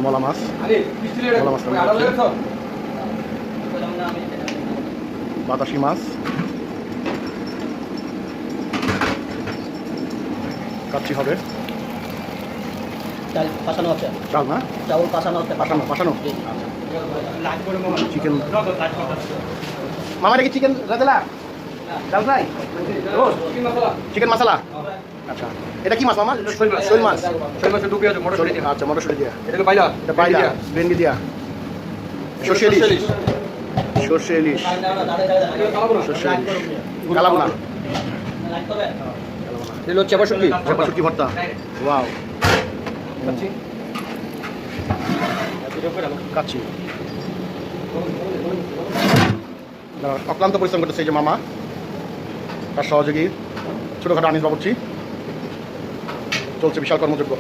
মলা মাছ, মলা মাছ বাতাসি মাছ, কাচ্চি হবে, চাল পাসানো আছে, চাল না চাউল পাসানো আছে, পাঠানো পাঠানো চিকেন। মামা এটা কি চিকেন রাতেলা ডাল ফ্রাই চিকেন মশলা? আচ্ছা এটা কি মাছ মামা? শোল মাছ। আচ্ছা মটরশুঁটি দিয়া, এটা বাইলা ভেন্ডি দিয়া, সর্ষে ইলিশ, সর্ষে ইলিশ, সর্ষে ইলিশ, কালাবোনা, চেপা শুটকি ভর্তা। ওয়াও, কাচ্চি। অক্লান্ত পরিশ্রম করতেছে এই যে মামা, তার সহযোগী ছোটোখাটো আনিস বাবুর্চি, চলছে বিশাল কর্মযোগ্য।